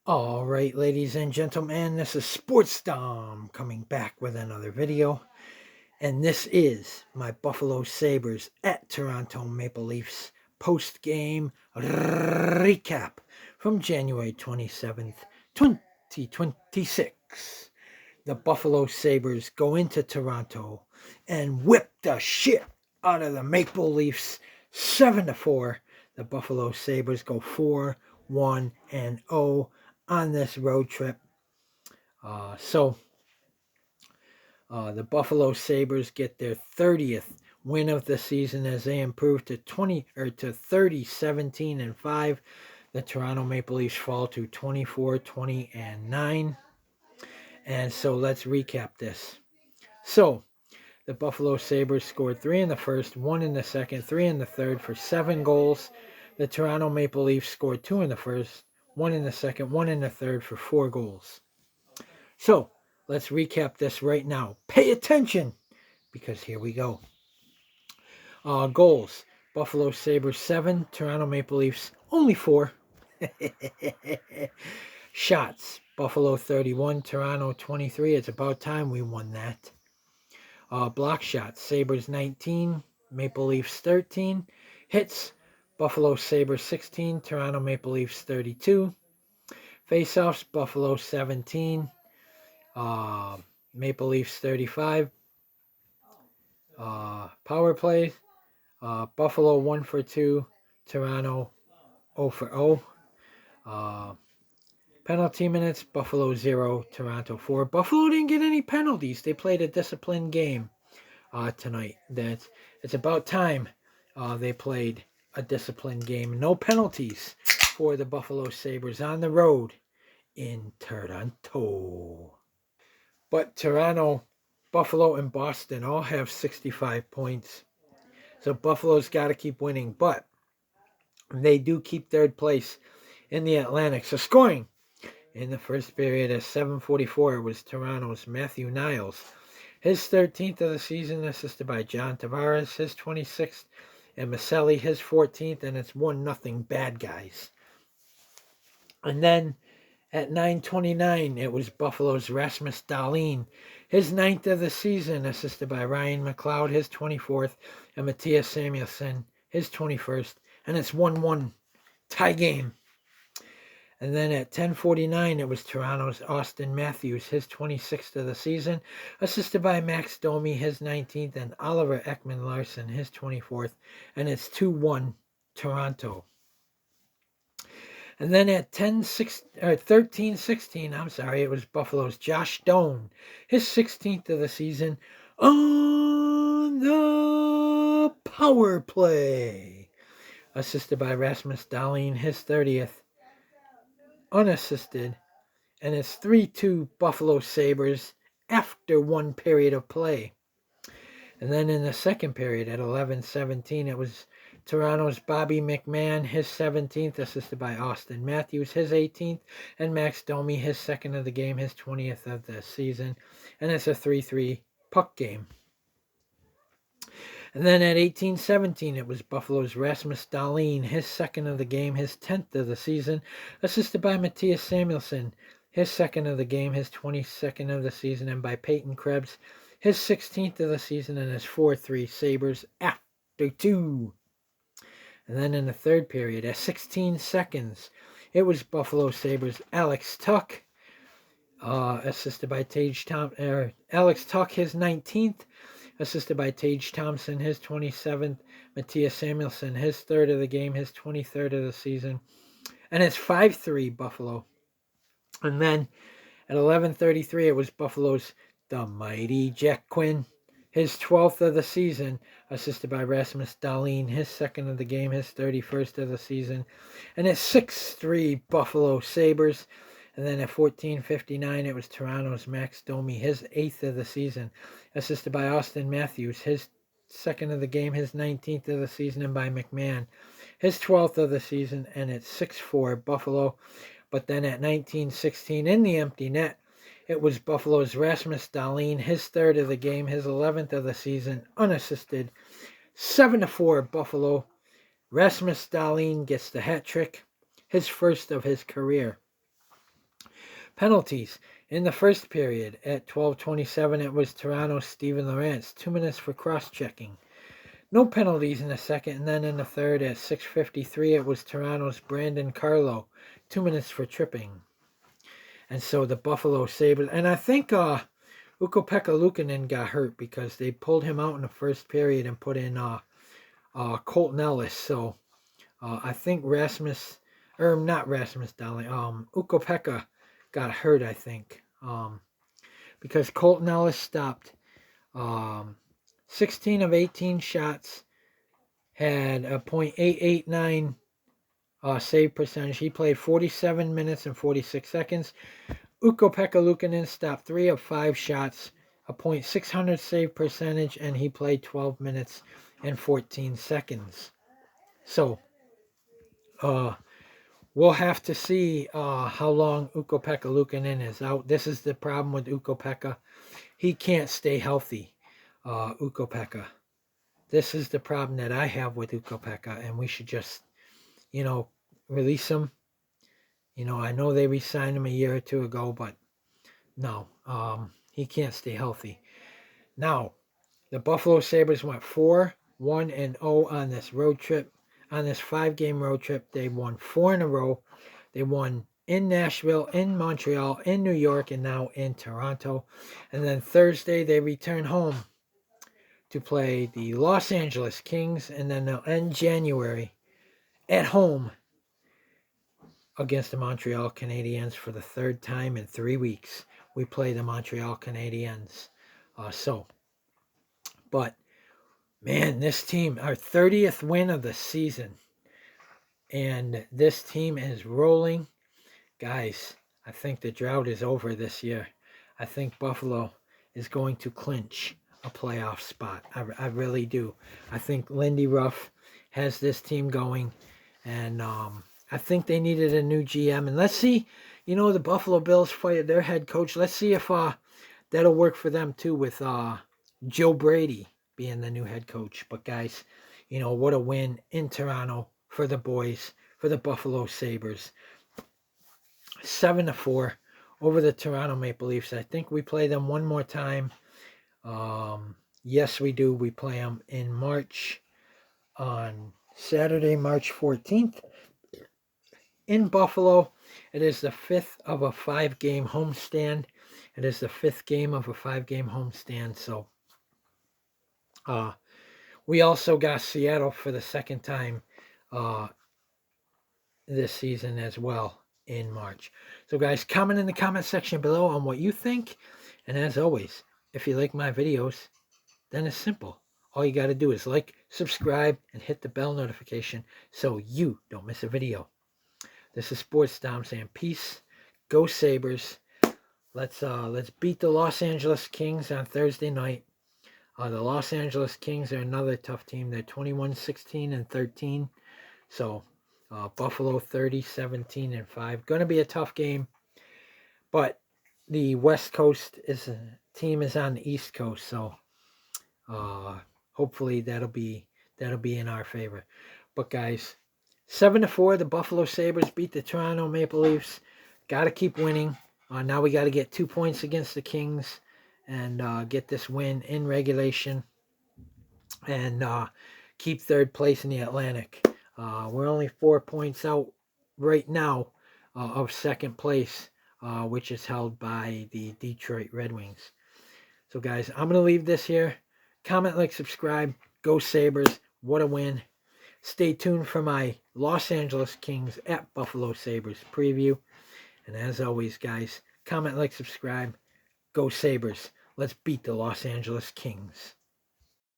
All right, ladies and gentlemen, this is Sports Dom coming back with another video. And this is my Buffalo Sabres at Toronto Maple Leafs post-game recap from January 27th, 2026. The Buffalo Sabres go into Toronto and whip the shit out of the Maple Leafs 7-4. The Buffalo Sabres go 4-1-0 on this road trip. The Buffalo Sabres get their 30th win of the season as they improve to 30-17-5. The Toronto Maple Leafs fall to 24-20-9. And so let's recap this. So the Buffalo Sabres scored 3 in the first, 1 in the second, 3 in the third for 7 goals. The Toronto Maple Leafs scored 2 in the first, 1 in the second, 1 in the third for 4 goals. So let's recap this right now. Pay attention because here we go. Goals. Buffalo Sabres 7, Toronto Maple Leafs only 4. Shots. Buffalo 31, Toronto 23. It's about time we won that. Block shots. Sabres 19, Maple Leafs 13. Hits. Buffalo Sabres 16, Toronto Maple Leafs 32. Faceoffs. Buffalo 17, Maple Leafs 35. Power plays. Buffalo 1 for 2, Toronto 0 for 0. Penalty minutes, Buffalo 0, Toronto 4. Buffalo didn't get any penalties. They played a disciplined game tonight. It's about time they played a disciplined game. No penalties for the Buffalo Sabres on the road in Toronto. But Toronto, Buffalo, and Boston all have 65 points. So Buffalo's got to keep winning. But they do keep third place in the Atlantic. So scoring in the first period at 7:44 was Toronto's Matthew Niles. His 13th of the season, assisted by John Tavares, his 26th, and Maselli, his 14th, and it's 1-0 bad guys. And then at 9:29, it was Buffalo's Rasmus Dahlin, his 9th of the season, assisted by Ryan McLeod, his 24th, and Matthias Samuelsson, his 21st, and it's 1-1 tie game. And then at 10:49, it was Toronto's Austin Matthews, his 26th of the season, assisted by Max Domi, his 19th, and Oliver Ekman-Larsson, his 24th, and it's 2-1 Toronto. And then at 13:16, it was Buffalo's Josh Doan, his 16th of the season, on the power play, assisted by Rasmus Dahlin, his 30th, unassisted, and it's 3-2 Buffalo Sabres after one period of play. And then in the second period at 11:17, it was Toronto's Bobby McMahon, his 17th, assisted by Austin Matthews, his 18th, and Max Domi, his 2nd of the game, his 20th of the season. And it's a 3-3 puck game. And then at 18:17, it was Buffalo's Rasmus Dahlin, his 2nd of the game, his 10th of the season, assisted by Matthias Samuelsson, his 2nd of the game, his 22nd of the season, and by Peyton Krebs, his 16th of the season, and his 4-3 Sabres after 2. And then in the third period, at 16 seconds, it was Buffalo Sabres Alex Tuch, assisted by Alex Tuch, his 19th, assisted by Tage Thompson, his 27th, Matthias Samuelsson, his 3rd of the game, his 23rd of the season. And it's 5-3 Buffalo. And then at 11:33, it was Buffalo's the mighty Jack Quinn, his 12th of the season, assisted by Rasmus Dahlin, his 2nd of the game, his 31st of the season. And it's 6-3 Buffalo Sabres. And then at 14:59, it was Toronto's Max Domi, his 8th of the season, assisted by Austin Matthews, his 2nd of the game, his 19th of the season, and by McMahon, his 12th of the season, and it's 6-4 Buffalo. But then at 19:16, in the empty net, it was Buffalo's Rasmus Dahlin, his 3rd of the game, his 11th of the season, unassisted. 7-4 Buffalo. Rasmus Dahlin gets the hat trick, his first of his career. Penalties. In the first period, at 12:27, it was Toronto's Steven Lorentz, 2 minutes for cross-checking. No penalties in the second, and then in the third, at 6:53, it was Toronto's Brandon Carlo, 2 minutes for tripping. And so the Buffalo Sabres, and I think Ukko-Pekka Luukkonen got hurt because they pulled him out in the first period and put in Colton Ellis. So I think not Rasmus Dahlin, Ukko-Pekka got hurt, I think, because Colton Ellis stopped 16 of 18 shots, had a .889 save percentage. He played 47 minutes and 46 seconds. Ukko-Pekka Luukkonen stopped 3 of 5 shots, a .600 save percentage, and he played 12 minutes and 14 seconds. So, we'll have to see how long Ukko-Pekka Luukkonen is out. This is the problem with Ukko-Pekka. He can't stay healthy, Ukko-Pekka. This is the problem that I have with Ukko-Pekka, and we should just, release him. I know they re-signed him a year or two ago, but no, he can't stay healthy. Now, the Buffalo Sabres went 4-1-0 on this road trip. On this 5-game road trip, they won 4 in a row. They won in Nashville, in Montreal, in New York, and now in Toronto. And then Thursday, they return home to play the Los Angeles Kings, and then they'll end January at home against the Montreal Canadiens for the third time in 3 weeks. We play the Montreal Canadiens. But man, this team, our 30th win of the season, and this team is rolling. Guys, I think the drought is over this year. I think Buffalo is going to clinch a playoff spot. I really do. I think Lindy Ruff has this team going, and I think they needed a new GM. And let's see, the Buffalo Bills fired their head coach. Let's see if that'll work for them too with Joe Brady being the new head coach. But guys, what a win in Toronto for the boys, for the Buffalo Sabres. 7-4 over the Toronto Maple Leafs. I think we play them one more time. Yes, we do. We play them in March, on Saturday, March 14th in Buffalo. It is the 5th of a 5-game homestand. It is the 5th game of a 5-game homestand. So we also got Seattle for the second time this season as well in March. So guys, comment in the comment section below on what you think. And as always, if you like my videos, then it's simple. All you got to do is like, subscribe, and hit the bell notification so you don't miss a video. This is Sports Dom saying peace. Go Sabres. Let's beat the Los Angeles Kings on Thursday night. The Los Angeles Kings are another tough team. They're 21-16-13. So Buffalo 30-17-5. Going to be a tough game. But the West Coast team is on the East Coast, so hopefully that'll be in our favor. But guys, 7-4, the Buffalo Sabres beat the Toronto Maple Leafs. Got to keep winning. Now we got to get 2 points against the Kings and get this win in regulation and keep third place in the Atlantic. We're only 4 points out right now of second place, which is held by the Detroit Red Wings. So guys, I'm going to leave this here. Comment, like, subscribe. Go Sabres. What a win. Stay tuned for my Los Angeles Kings at Buffalo Sabres preview. And as always, guys, comment, like, subscribe. Go Sabres. Let's beat the Los Angeles Kings.